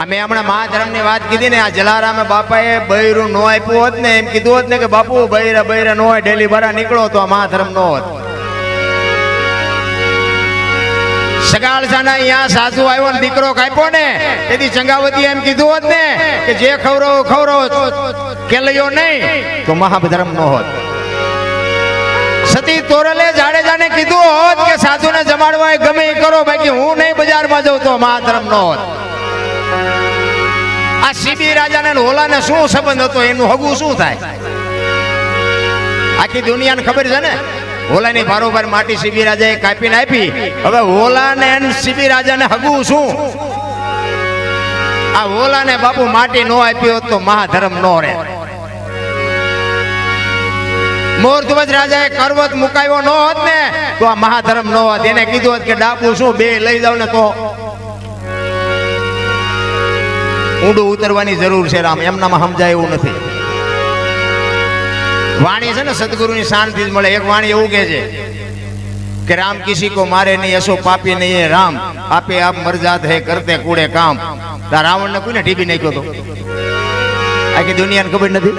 અમે હમણાં મહાધર્મની વાત કીધી ને, આ જલારામે બાપાએ બૈરું નો આપ્યું હોત ને, એમ કીધું હોત ને કે બાપુ બૈરા નો હોય, ડેલી બરા નીકળો, તો આ મહાધર્મ નો હોત. સગાળસાના અહીંયા સાસુ આવ્યો ને દીકરો કાપ્યો ને, તેથી ચંગાવતી એમ કીધું હોત ને કે જે ખવરો કેલયો નહીં, તો મહાધર્મ નો હોત. સતી તોરલે જાડેજાને કીધું હોત કે સાધુને જમાડવા ગમે એ કરો, બાકી હું નહીં બજારમાં જાઉં, તો મહાધર્મ નો હોત. આ સીબી રાજાને હોલાને શું સંબંધ હતો, એનું હગું શું થાય? આખી દુનિયાને ખબર છે ને. હોલાની બારોબાર માટી સીબી રાજાએ કાપીને આપી. હવે હોલાને સીબી રાજાને હગું શું? આ હોલાને બાપુ માટી નો આપી હોત તો મહાધર્મ નો રહે. મોરધ્વજ રાજાએ કરવત મુકાયો ન હોત ને, તો આ મહાધર્મ નો હોત. એને કીધું હોત કે ડાકુ શું બે લઈ જાવ ને, તો ઊંડું ઉતરવાની જરૂર છે. રામ એમનામાં સમજાય એવું નથી. વાણી છે ને સદગુરુની શાંતિ જ મળે. એક વાણી એવું કહે છે કે રામ કિસી કો મારે નહીં, એસો પાપી નહીં રામ, આપે આપ મરજાત હે કરતે કૂડે કામ. રાવણ ને કોઈને ઢીબી નાખ્યો તો? આખી દુનિયાને ખબર નથી.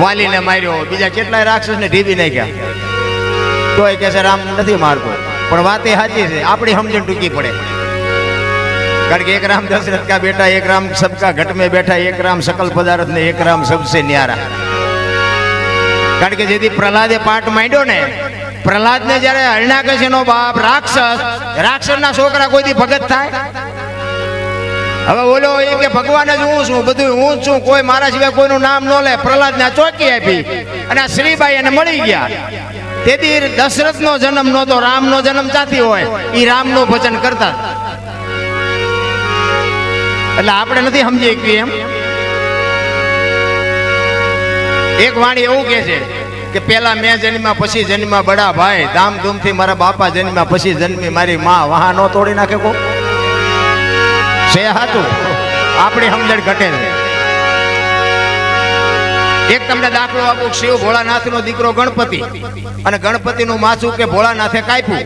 વાલીને માર્યો, બીજા કેટલાય રાક્ષસ ને ઢીબી નાખ્યા, તોય કે છે રામ નથી મારતો. પણ વાત એ સાચી છે, આપણી સમજણ ટૂંકી પડે. કારણ કે એક રામ દશરથ કા બેટા, એક રામ સબકા ઘટ में बैठा, एक राम सकल पदार्थ ने, एक राम सबसे न्यारा. કારણ કે જેથી પ્રહલાદે પાઠ માંડ્યો ને, પ્રહલાદ ને જયારે હરણાકશ નો બાપ રાક્ષસ ના છોકરા કોઈથી ભગત થાય? હવે બોલો એ કે ભગવાન જ હું છું, બધું હું છું, કોઈ મારા સિવાય કોઈનું નામ ન લે. પ્રહલાદ ને ચોકી આપી અને આ શ્રીબાઈ એને મળી ગયા. તેથી દશરથ નો જન્મ નહોતો, રામ નો જન્મ ચાથી હોય? એ રામ નું ભજન કરતા. એટલે આપણે નથી સમજી શકીએ એમ. એક વાણી એવું કે છે કે પેલા મેં જન્મ્યા પછી જન્મ્યા બડા ભાઈ, ધામધૂમથી મારા બાપા જન્મ્યા પછી જન્મી મારી માં, વહા નો તોડી નાખે કો છે? હાતું આપણી સમજણ ઘટે છે. એક તમને દાખલો આપું. શિવ ભોળાનાથ નો દીકરો ગણપતિ, અને ગણપતિ નું માથું કે ભોળાનાથે કાપ્યું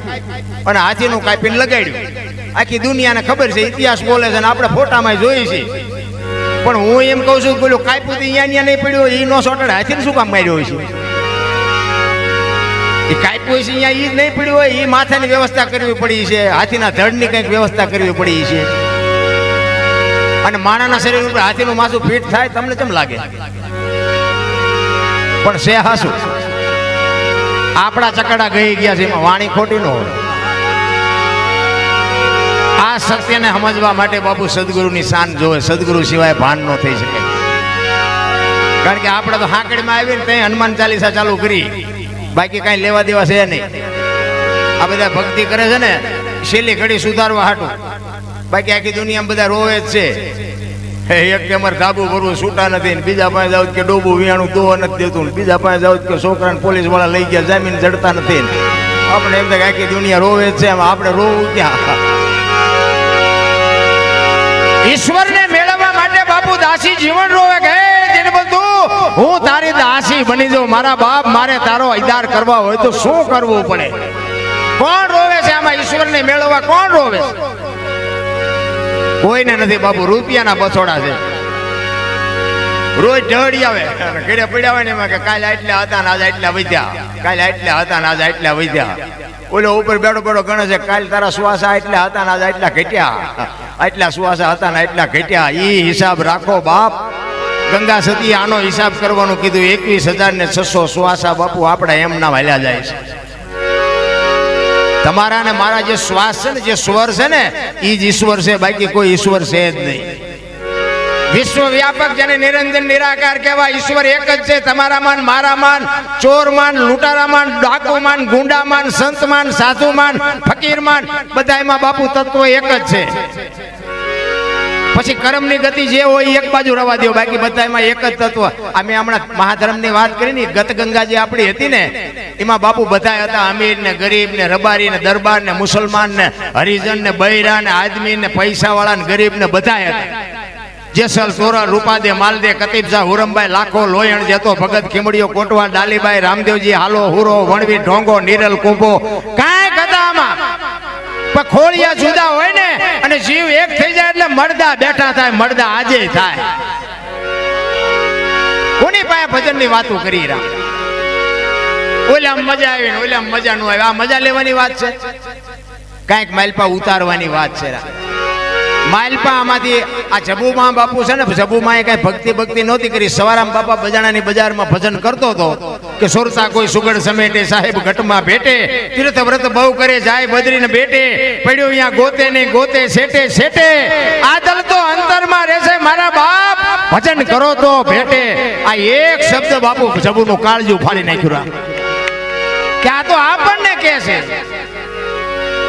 અને હાથી નું કાપીને લગાડ્યું. આખી દુનિયાને ખબર છે, ઇતિહાસ બોલે છે, અને આપણે ફોટામાં જોઈ છે. પણ હું એમ કહું છું કે પેલું કાપ્યું અહીંયા નહીં પડ્યું, એ નો સોટડ હાથીને શું કામ માર્યો હોય છે? એ કાપ્યું હોય છે અહીંયા, એ જ નહીં પડ્યું હોય, એ માથાની વ્યવસ્થા કરવી પડી છે, હાથીના ધડની કંઈક વ્યવસ્થા કરવી પડી છે. અને માણાના શરીર ઉપર હાથીનું માથું ફીટ થાય, તમને કેમ લાગે? પણ છે હાસું, આપણા ચકડા ગઈ ગયા છે, એમાં વાણી ખોટી ન હોય. આ સત્યને સમજવા માટે બાપુ સદગુરુની શાન જોવે. સદગુરુ સિવાય ભાન ન થઈ શકે. કારણ કે આપણે તો હાંકડીમાં આવીને ત્યાં હનુમાન ચાલીસા ચાલુ કરી, બાકી કઈ લેવા દેવા છે નહીં. આ બધા ભક્તિ કરે છે ને છેલ્લી ઘડી સુધારવા હાટું, બાકી આખી દુનિયામાં બધા રોવે જ છે. એક કે અમારે ધાબુ ભરવું છૂટા નથી, બીજા પાસે જાવ કે ડોબું વિયાણું દોવા નથી દેતું, બીજા પાસે જાવ કે છોકરાને પોલીસ વાળા લઈ ગયા, જામીન જડતા નથી. આપણે એમ થાય આખી દુનિયા રોવે જ છે, આપણે રોવું ક્યાં? ઈશ્વરને મેળવવા માટે બાપુ દાસી જીવન રોવે કે દીનબંધુ હું તારી દાસી બની જાઉં. મારા બાપ મારે તારો આધાર કરવા હોય તો શું કરવું પડે? કોણ રોવે છે આમાં? ઈશ્વરને મેળવવા કોણ રોવે છે? કોઈને નથી બાપુ. રૂપિયાના બસોડા છે. રોજ ઢળી આવે, ઘરે પડ્યા હોય ને એમાં કે કાલે આટલા હતા ને આજે આટલા વધ્યા, કાલે આટલા હતા ને આજે આટલા વધ્યા. ઓલો ઉપર બેડો ગણે છે, કાલે તારા શ્વાસા આટલા હતા ને આજે આટલા ઘટ્યા, આટલા શ્વાસા હતા ને આટલા ઘટ્યા. ઈ હિસાબ રાખો બાપ. ગંગા સતી આનો હિસાબ કરવાનું કીધું. 21,600 શ્વાસા બાપુ આપણા એમના હાલ્યા જાય છે. તમારા ને મારા જે શ્વાસ છે ને, જે સ્વર છે ને, એ જ ઈશ્વર છે, બાકી કોઈ ઈશ્વર છે જ નહીં. વિશ્વવ્યાપક જેને નિરંજન નિરાકાર કહેવાય, ઈશ્વર એક જ છે. તમારામાન, મારામાન, ચોરમાન, લૂંટારામાન, ડાકુમાન, ગુંડામાન, સંતમાન, સાધુમાન, ફકીરમાન, બધા એમાં બાપુ તત્વ એક જ છે. પછી કર્મની ગતિ જે હોય એક બાજુ રવા દો, બાકી બધા એમાં એક જ તત્વ. અમે હમણાં મહાધર્મની વાત કરી ને, ગત ગંગા જે આપણી હતી ને, એમાં બાપુ બધા હતા. અમીર ને ગરીબ ને, રબારી ને દરબાર ને, મુસલમાન ને હરિજન ને, બૈરા ને આદમી ને, પૈસા વાળા ને ગરીબ ને, બધા હતા. જેસલ તોરલ રૂપાદે માલદે કતીબજા હુરમભાઈ લાખો લોયણ જેતો ભગત ખીમડીઓ કોટવા ડાલીબાઈ રામદેવજી હાલો હુરો વણવી ઢોંગો નીરલ કુંભો કાંઈ કદામાં પણ ખોળિયા જુદા હોય ને અને જીવ એક થઈ જાય એટલે મળદા બેઠા થાય, મળદા આજે થાય. કોની પાસે ભજન ની વાતો કરી રહ્યા? ઓલા મજા આવી ને ઓલા મજા નો આવે. આ મજા લેવાની વાત છે? કઈક માલપા ઉતારવાની વાત છે. માલપા આમાંથી આ જબુમા બાપુ છે ને, જબુમાએ કઈ ભક્તિ નહોતી કરી. સવારામ બાપા બજાણાની બજારમાં ભજન કરતો હતો કે સુરતા કોઈ સુગડ સમેટે, સાહેબ ઘટમાં ભેટે, તીર્થ વ્રત બહુ કરે જાય બદરીને બેટે, પડ્યો અહીંયા ગોતે ને ગોતે સેટે સેટે, આદલ તો અંતરમાં રહેશે મારા બાપ, ભજન કરો તો ભેટે. આ એક શબ્દ બાપુ જબુનું કાળજું ફાડી નાખ્યું. કે આ તો આપણને કહે છે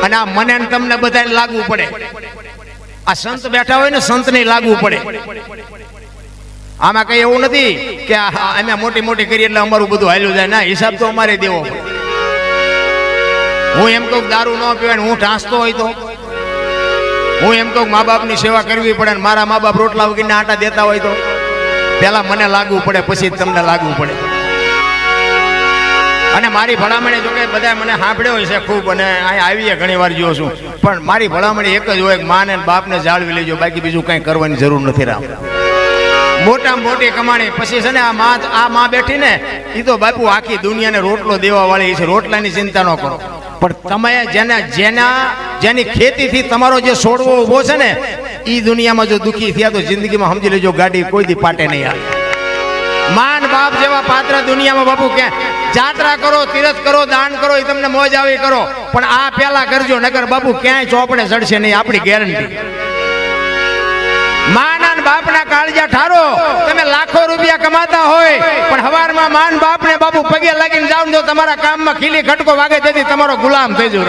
અને આ મને તમને બધાને લાગુ પડે. આ સંત બેઠા હોય ને, સંત ને લાગવું પડે. આમાં કઈ એવું નથી કે અમે મોટી મોટી કરી એટલે અમારું બધું હાલ્યું જાય. ના, હિસાબ તો અમારે દેવો. હું એમ કહું દારૂ ન પીવાય, હું ઢાંસતો હોય તો હું એમ કહું મા બાપની સેવા કરવી પડે ને મારા મા બાપ રોટલા વગીને આટા દેતા હોય તો પેલા મને લાગવું પડે, પછી તમને લાગવું પડે. અને મારી ભલામણી જો કે બધા મને સાંભળ્યો હોય છે ખૂબ, અને અહીંયા આવીએ ઘણી વાર જોઉં છું, પણ મારી ભલામણી એક જ હોય કે માને બાપને જાળવી લેજો, બાકી બીજું કંઈ કરવાની જરૂર નથી. રામ મોટામાં મોટી કમાણી. પછી છે ને આ માં બેઠી ને એ તો બાપુ આખી દુનિયાને રોટલો દેવા વાળી છે, રોટલાની ચિંતા ન કરો. પણ તમે જેની ખેતીથી તમારો જે છોડવો ઉભો છે ને, એ દુનિયામાં જો દુઃખી થયા તો જિંદગીમાં સમજી લેજો ગાડી કોઈ દી પાટે નહીં આવે. માન બાપ જેવા પાત્ર દુનિયામાં બાપુ કે જાત્રા કરો, તીરથ કરો, દાન કરો, એ તમને મોજ આવી કરો, પણ આ પેલા કરજો, નગર બાપુ ક્યાંય ચોપડે ચડશે નહીં, આપણી ગેરંટી. માના બાપના કાળજા ઠારો. તમે લાખો રૂપિયા કમાતા હોય પણ હવારમાં માન બાપને બાપુ પગે લાગીને જાવ તો તમારા કામમાં ખીલી ખટકો વાગે, તેથી તમારો ગુલામ થઈ જજો.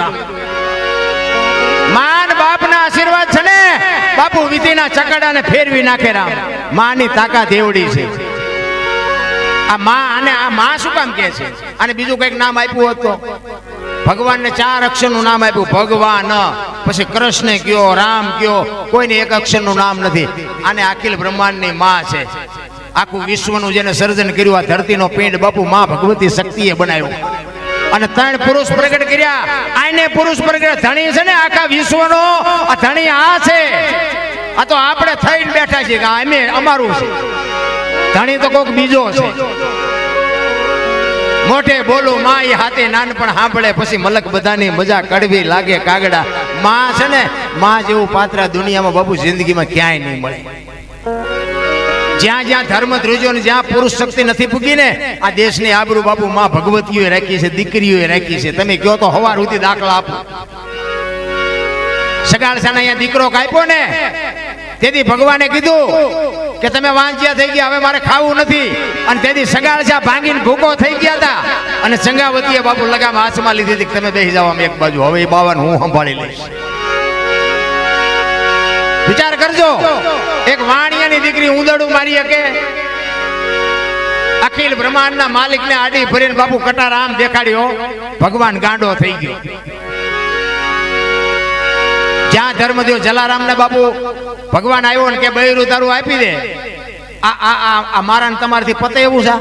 માન બાપના આશીર્વાદ છે ને બાપુ વિધિના ચકડાને ફેરવી નાખે. રામ માની તાકાત એવડી છે. આ માં, અને આ માં શું કામ કે છે? અને બીજું કઈક નામ આપ્યું હોત તો ભગવાનને 4 અક્ષરનું નામ આપ્યું. ભગવાન, પછી કૃષ્ણ કયો, રામ કયો, કોઈને એક અક્ષરનું નામ નથી. આને અખિલ બ્રહ્માંડની માં છે. આખું વિશ્વનું જેને સર્જન કર્યું, આ ધરતીનો પિંડ બાપુ માં ભગવતી શક્તિએ બનાવ્યો. અને 3 પુરુષ પ્રગટ કર્યા. આને પુરુષ પ્રગટ ધણી છે ને આખા વિશ્વનો, આ ધણી આ છે. આ તો આપણે થઈને બેઠા છીએ કે અમે અમારું છે. ધણી તો કોક બીજો છે. મોઢે બોલું માં એ હાથે નાનપણ સાંભળે, પછી મલક બધાની મજા કડવી લાગે કાગડા. માં છે ને, માં જેવું પાત્ર દુનિયામાં બાપુ જિંદગીમાં ક્યાંય નહીં મળે. જ્યાં જ્યાં ધર્મ ધ્રુજો ને જ્યાં પુરુષ શક્તિ નથી પૂગી ને, આ દેશની આબરૂ બાપુ માં ભગવતીઓએ રાખી છે, દીકરીઓએ રાખી છે. તમે કહો તો હવાર સુધી દાખલા આપો. સગાળસાને અહીંયા દીકરો કાપ્યો ને, તેથી ભગવાને કીધું કે તમે વાંચ્યા થઈ ગયા, હવે મારે ખાવું નથી. અને તેથી સગાળસા ભાંગીને ભૂકો થઈ ગયા હતા. અને સંગાવતીએ બાપુ લગામ હાથમાં લીધી હતી કે તમે બેસી જાઓ આમ એક બાજુ, હવે એ બાવાને હું સંભાળી લઈશ. વિચાર કરજો, એક વાણિયાની દીકરી ઉંદરડું મારી શકે? અખિલ બ્રહ્માંડના માલિકને આડી ફરીને બાપુ કટાર આમ દેખાડ્યો, ભગવાન ગાંડો થઈ ગયો. જ્યાં ધર્મદેવ જલારામ ને બાપુ ભગવાન આવ્યો ને કે બૈરું તારું આપી દે, આ મારા ને તમારથી પતે એવું છે?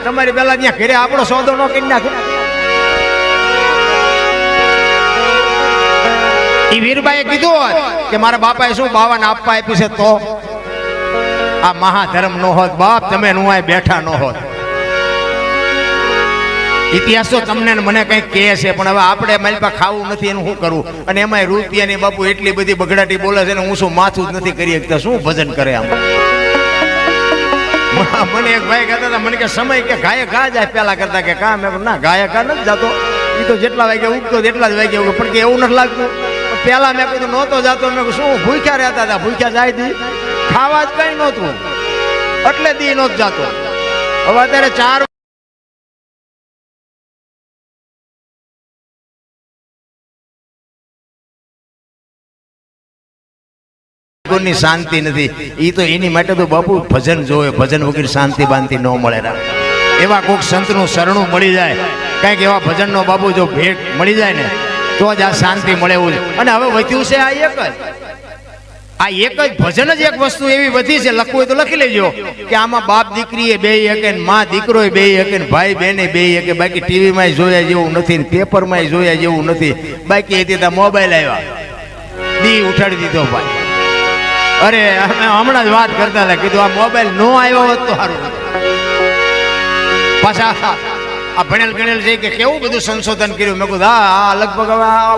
તમારી પેલા ત્યાં ઘરે આપણો સોદો નો કરી નાખે. એ વીરબાઈએ કીધું કે મારા બાપાએ શું બાવાને આપવા આપ્યું છે, તો આ મહાધર્મ નો હોત બાપ, તમે નું બેઠા નો હોત. ઇતિહાસ તો તમને મને કઈક કહે છે, પણ હવે આપણે માલપા ખાવું નથી એનું શું કરવું? અને એમાં રૂપિયાની બાપુ એટલી બધી બગડાટી બોલે છે ને, હું શું માથું જ નથી કરી શકતા. શું ભજન કરે આમ? મને એક ભાઈ કહેતા હતા, મને કે સમય કે ગાયે ઘા જાય પેલા કરતા કે કા? મેં ના, ગાયે ઘા નથી જતો, એ તો જેટલા વાગ્યા ઉગતો એટલા જ વાગ્યા ઉગે. પણ કે એવું નથી લાગતું. પેલા મેં કીધું નહોતો જતો. મેં શું ભૂખ્યા રહેતા હતા? ભૂખ્યા જાય દી ખાવા જ કઈ નહોતું, એટલે દી નહોતો જતો. હવે અત્યારે 4 ની શાંતિ નથી. એ તો એની માટે તો બાપુ ભજન જોવે. ભજન વગર શાંતિ બાંતિ ન મળે. એવા કોઈક સંતનું શરણું મળી જાય, કંઈક એવા ભજનનો બાપુ જો ભેટ મળી જાય ને, તો જ આ શાંતિ મળે એવું છે. અને હવે વધ્યું છે આ એક જ આ એક જ ભજન જ એક વસ્તુ એવી વધી છે, લખવું હોય તો લખી લેજો કે આમાં બાપ દીકરી બે હકે, માં દીકરો બે હકે, ભાઈ બેને બે હકે. બાકી ટીવીમાં જોયા જેવું નથી, પેપરમાં જોયા જેવું નથી. બાકી હતી ત્યાં મોબાઈલ આવ્યા, દી ઉઠાડી દીધો ભાઈ. અરે અમે હમણાં જ વાત કરતા હતા, કીધું આ મોબાઈલ નો આવ્યો હોત તો સારું. પાછા આ ભણેલ ગણેલ છે કે કેવું બધું સંશોધન કર્યું. મેં કીધું હા લગભગ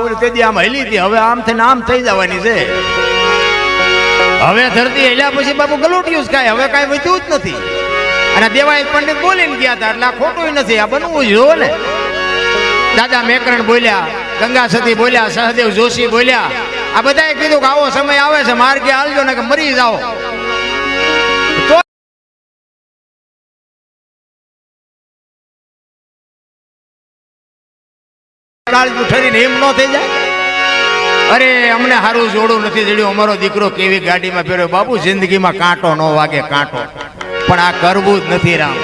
હવે તેદી આમ હલી હતી, હવે આમ થઈને આમ થઈ જવાની છે. હવે ધરતી હેલ્યા પછી બાપુ ગલોટિયું જ ખાય, હવે કાંઈ વધ્યું જ નથી. અને દેવાય પંડિત બોલીને ગયા હતા એટલે આ ખોટું નથી, આ બનવું જો ને. દાદા મેકરણ બોલ્યા, ગંગા સતી બોલ્યા, સહદેવ જોશી બોલ્યા. આ બધાએ કીધું કે આવો સમય આવે છે, માર્ગે હાલજો ને કે મરી જાઓ. ઠરીને એમ ન થઈ જાય. અરે અમને સારું જોડું નથી જડ્યું, અમારો દીકરો કેવી ગાડીમાં ફેર્યો. બાપુ જિંદગીમાં કાંટો ન વાગે, કાંટો, પણ આ કરવું જ નથી રામ.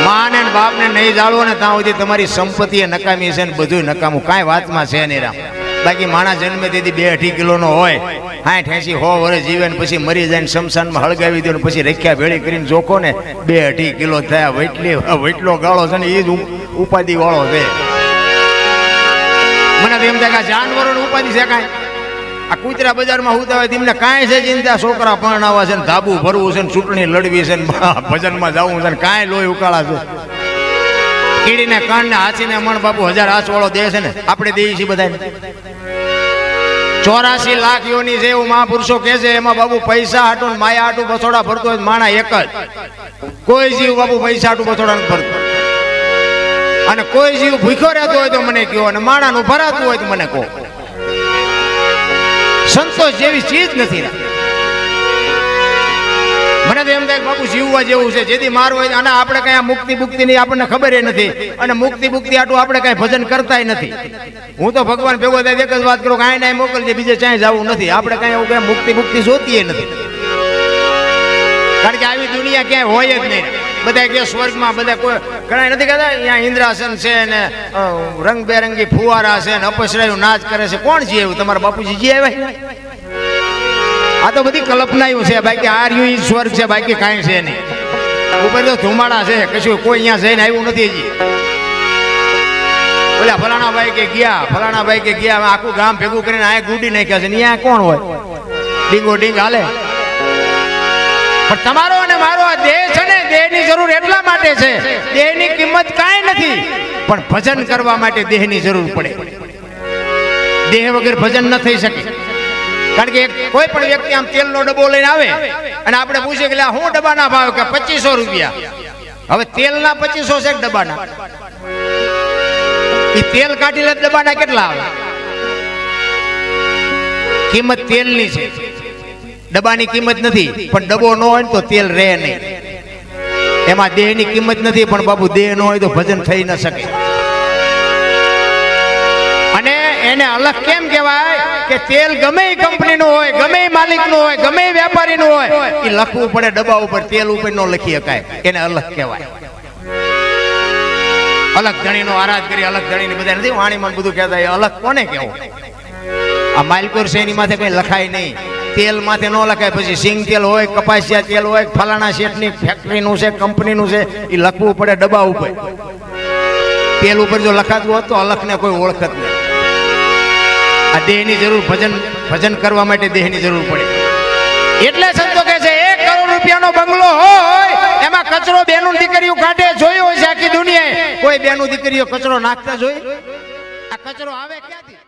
માને ને બાપને નહીં જાળવો ને ત્યાં સુધી તમારી સંપત્તિ નકામી છે ને બધું નકામું, કાંઈ વાતમાં છે નહીં રામ. બાકી માણસ જન્મે તેથી 2-2.5 કિલોનો હોય, 60-80-100 વર્ષ જીવે ને પછી મરી જાય ને શમશાનમાં હળગાવી દો ને પછી રખ્યા ભેળી કરીને જોખો ને 2-2.5 કિલો થયા. વૈટલો ગાળો છે ને એ જ ઉપાધિ વાળો છે. મને તો એમ થાય કે જાનવરોની ઉપાધિ છે કાંઈ. આ કૂતરા બજારમાં ઉતા હોય તેમને કાંઈ છે ચિંતા, છોકરા પરણાવા છે ને ધાબુ ભરવું છે ને ચૂંટણી લડવી છે ને ભજનમાં જવું છે ને કાંઈ લોહી ઉકાળા છે. કીડીને કાનને હાથીને મણ બાપુ 1000 હાથ વાળો દે છે ને, આપણે દઈએ છીએ બધા. 84 લાખ યોની છે એવું મહાપુરુષો કહે છે. એમાં બાપુ પૈસા હાટું ને માયા હાટું બસોડા ભરતો હોય માણા એક જ. કોઈ જીવ બાપુ પૈસા હાટું બસોડા નથી ભરતો. અને કોઈ જીવ ભૂખ્યો રહેતો હોય તો મને કહો, અને માણાનું ભરાતું હોય તો મને કહો. સંતોષ જેવી ચીજ નથી. મને તો એમ થાય બાપુ જીવવા જેવું છે, જેથી મારવું હોય. અને આપણે કઈ મુક્તિ ની આપણને ખબર નથી, અને મુક્તિ આટલું આપણે કઈ ભજન કરતા નથી. હું તો ભગવાન ભેગો થાય એક જ વાત કરું, કાંઈ ના મોકલજે, બીજે ક્યાંય જવું નથી. આપણે કઈ એવું કઈ મુક્તિ જોતી નથી. કારણ કે આવી દુનિયા ક્યાંય હોય જ નહીં. બધા કે સ્વર્ગમાં બધા કોઈ ઘણા નથી કહેતા અહીંયા ઇન્દ્રાસન છે ને રંગબેરંગી ફુવારા છે ને અપસરાયું નાચ કરે છે. કોણ છે એવું? તમારા બાપુજી જી આવ્યા? આ તો બધી કલ્પનાયું છે. બાકી આર્યું ઈ સ્વર્ગ છે, બાકી કાંઈ છે નહીં. ઉપર તો ધુમાડા છે, કશું કોઈ અહીંયા જઈને આવ્યું નથી હજી. ઓલા ફલાણા ભાઈ કે ગયા, આખું ગામ ભેગું કરીને આ ગુડી નાખ્યા છે. અહીંયા કોણ હોય? ડીંગો ડીંગ હાલે. પણ તમારો અને મારો આ દેહ છે ને, દેહની જરૂર એટલા માટે છે. દેહની કિંમત કાંઈ નથી, પણ ભજન કરવા માટે દેહની જરૂર પડે. દેહ વગર ભજન ન થઈ શકે. કારણ કે કોઈ પણ વ્યક્તિ આમ તેલનો ડબ્બો લઈને આવે અને આપણે પૂછીએ કે શું ડબ્બાના ભાવ? કે 2500 રૂપિયા. હવે તેલના 2500 છે ડબ્બાના? એ તેલ કાઢી લે ડબ્બાના કેટલા આવે? કિંમત તેલની છે, ડબ્બાની કિંમત નથી. પણ ડબ્બો ન હોય તો તેલ રહે નહીં. એમાં દેહની કિંમત નથી, પણ બાપુ દેહ ન હોય તો ભજન થઈ ન શકે. અને એને અલગ કેમ કહેવાય? કે તેલ ગમે એ કંપનીનું હોય, ગમે એ માલિકનું હોય, ગમે એ વેપારીનું હોય, એ લખવું પડે ડબ્બા ઉપર. તેલ ઉપર ન લખી શકાય, એને અલગ કહેવાય. અલગ ધણીનો આરાધ કરી, અલગ ધણીને બધા નથી વાણીમાં બધું કહેતા. એ અલગ કોને કહેવું? આ માલપુર છે એની માથે કઈ લખાય નહીં. તેલ માથે ન લખાય. પછી સિંગ તેલ હોય, કપાસિયા તેલ હોય, ફલાણા શેઠની ફેક્ટરીનું છે, કંપનીનું છે, એ લખવું પડે ડબ્બા ઉપર. તેલ ઉપર જો લખાતું હોત તો અલગને કોઈ ઓળખત નહીં. આ દેહની જરૂર, ભજન કરવા માટે દેહની જરૂર પડે. એટલે સંતો કહે છે 1 કરોડ રૂપિયાનો બંગલો હોય, એમાં કચરો બેનું દીકરીઓ કાઢે જોયો હોય છે આખી દુનિયાએ. કોઈ બેનું દીકરીઓ કચરો નાખતા જોઈ? આ કચરો આવે ક્યાંથી?